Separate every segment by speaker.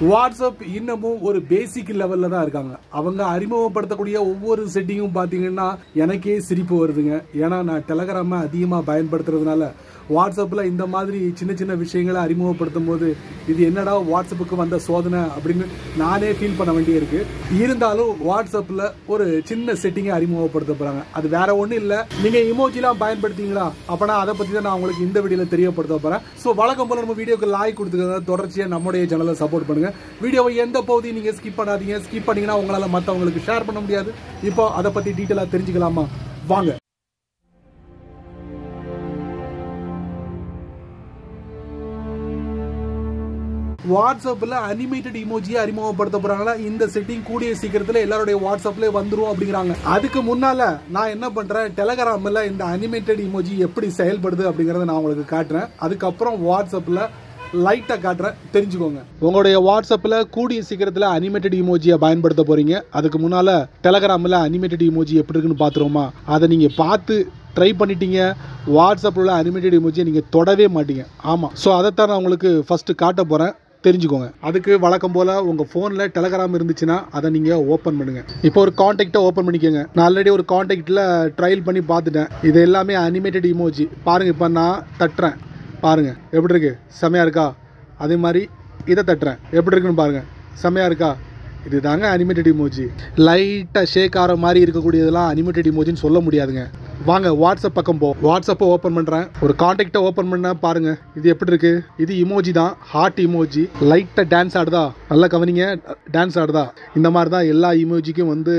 Speaker 1: WhatsApp இன்னமும் ஒரு பேசிக் லெவல்ல தான் இருக்காங்க. அவங்க அறிமுகப்படுத்தக்கூடிய ஒவ்வொரு செட்டிங்கும் பாத்தீங்கன்னா எனக்கே சிரிப்பு வருதுங்க. ஏன்னா நான் டெலகிராமை அதிகமா பயன்படுத்துறதுனால வாட்ஸ்அப்ல இந்த மாதிரி சின்ன சின்ன விஷயங்களை அறிமுகப்படுத்தும் போது இது என்னடா வாட்ஸ்அப்புக்கு வந்த சோதனை அப்படின்னு நானே ஃபீல் பண்ண வேண்டியிருக்கு. இருந்தாலும் வாட்ஸ்அப்ல ஒரு சின்ன செட்டிங்கை அறிமுகப்படுத்த போறாங்க. அது வேற ஒன்றும் இல்லை, நீங்க இமோஜிலாம் பயன்படுத்தீங்களா அப்பனா அதை பத்தி தான் நான் உங்களுக்கு இந்த வீடியோல தெரியப்படுத்த போறேன். ஸோ வழக்கம் போல நம்ம வீடியோக்கு லைக் கொடுத்துக்கோங்க, தொடர்ச்சியா நம்முடைய சேனலை சப்போர்ட் பண்ணுங்க. வீடியோவை எந்த பகுதியும் நீங்க ஸ்கிப் பண்ணாதீங்க. ஸ்கிப் பண்ணீங்கன்னா உங்களால மற்றவங்களுக்கு ஷேர் பண்ண முடியாது. இப்போ அதை பத்தி டீட்டெயிலா தெரிஞ்சுக்கலாமா? வாங்க. வாட்ஸ்அப்ல அனிமேட்டட் இமோஜியை அறிமுகப்படுத்த போறாங்களா? இந்த செட்டிங் கூடிய சீக்கிரத்தில் எல்லாருடைய வாட்ஸ்அப்ல வந்துரும் அப்படிங்கிறாங்க. அதுக்கு முன்னால நான் என்ன பண்றேன், டெலகிராம்ல இந்த அனிமேட்டட் இமோஜி எப்படி செயல்படுது அப்படிங்கறத நான் உங்களுக்கு காட்டுறேன். அதுக்கப்புறம் வாட்ஸ்அப்ல லைட்டா காட்டுறேன், தெரிஞ்சுக்கோங்க. உங்களுடைய வாட்ஸ்அப்ல கூடிய சீக்கிரத்தில் அனிமேட்டட் இமோஜியை பயன்படுத்த போறீங்க. அதுக்கு முன்னால டெலகிராம்ல அனிமேட்டட் இமோஜி எப்படி இருக்குன்னு பாத்துருவோமா? அதை நீங்க பார்த்து ட்ரை பண்ணிட்டீங்க, வாட்ஸ்அப்ல உள்ள அனிமேட்டட் இமோஜியை நீங்க தொடவே மாட்டீங்க. ஆமா, ஸோ அதைத்தான் நான் உங்களுக்கு ஃபர்ஸ்ட் காட்ட போறேன், தெரிஞ்சுக்கோங்க. அதுக்கு வழக்கம் போல உங்க போன்ல டெலகிராம் இருந்துச்சுன்னா அதை நீங்க ஓபன் பண்ணுங்க. இப்போ ஒரு கான்டாக்டை ஓபன் பண்ணிக்கோங்க. நான் ஆல்ரெடி ஒரு கான்டாக்ட்ல ட்ரையல் பண்ணி பார்த்துட்டேன். இது எல்லாமே அனிமேட்டட் இமோஜி. பாருங்க, இப்போ நான் தட்டுறேன், பாருங்க எப்படி இருக்கு, செமையா இருக்கா? அதே மாதிரி இதை தட்டுறேன், எப்படி இருக்குன்னு பாருங்க, செமையா இருக்கா? இது தாங்க அனிமேட்டட் இமோஜி. லைட்டாக ஷேக் ஆகிற மாதிரி இருக்கக்கூடியதெல்லாம் அனிமேட்டட் இமோஜின்னு சொல்ல முடியாதுங்க. வாங்க வாட்ஸ்அப் பக்கம் போ. வாட்ஸ்அப்பை ஓப்பன் பண்ணுறேன். ஒரு கான்டாக்டை ஓப்பன் பண்ண பாருங்க, இது எப்படி இருக்கு? இது இமோஜி தான், ஹார்ட் இமோஜி. லைட்டாக டான்ஸ் ஆடுதா? நல்லா கவனிங்க, டான்ஸ் ஆடுதா? இந்த மாதிரி தான் எல்லா இமோஜிக்கும் வந்து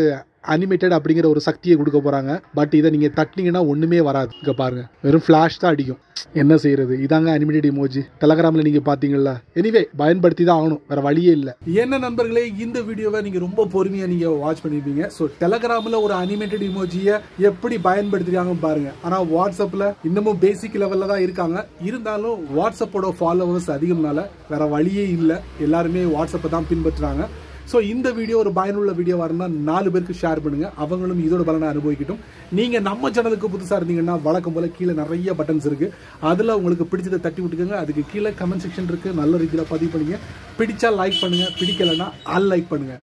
Speaker 1: அனிமேட்டட் அப்படிங்கிற ஒரு சக்தியை கொடுக்க போறாங்க. பட் இதை நீங்க தட்டினீங்கன்னா ஒண்ணுமே வராது. இங்க பாருங்க, வெறும் ஃபிளாஷ் தான் அடிக்கும். என்ன செய்யறது? இதாங்க அனிமேட்டட் இமோஜி. டெலகிராம்ல நீங்க பாத்தீங்கல்ல. எனிவே பயன்படுத்தி தான் ஆகணும், வேற வழியே இல்லை. என்ன நண்பர்களே, இந்த வீடியோவை நீங்க ரொம்ப பொறுமையா நீங்க வாட்ச் பண்ணிருப்பீங்க. ஸோ டெலகிராம்ல ஒரு அனிமேட்டட் இமோஜியை எப்படி பயன்படுத்திருக்காங்கன்னு பாருங்க. ஆனா வாட்ஸ்அப்ல இன்னமும் பேசிக் லெவல்ல தான் இருக்காங்க. இருந்தாலும் வாட்ஸ்அப்போட ஃபாலோவர்ஸ் அதிகம்னால வேற வழியே இல்லை, எல்லாருமே வாட்ஸ்அப்பை தான் பின்பற்றுறாங்க. ஸோ இந்த வீடியோ ஒரு பயனுள்ள வீடியோவாக இருந்தால் 4 பேருக்கு ஷேர் பண்ணுங்க, அவங்களும் இதோட பலனை அனுபவிக்கட்டும். நீங்கள் நம்ம சேனலுக்கு புதுசாக இருந்தீங்கன்னா வழக்கம் போல கீழே நிறைய பட்டன்ஸ் இருக்கு, அதில் உங்களுக்கு பிடிச்சதை தட்டி விட்டுக்கோங்க. அதுக்கு கீழே கமெண்ட் செக்ஷன் இருக்கு, நல்ல ரீதியில் பதிவு பண்ணுங்க. பிடிச்சா லைக் பண்ணுங்க, பிடிக்கலைன்னா அன்லைக் பண்ணுங்க.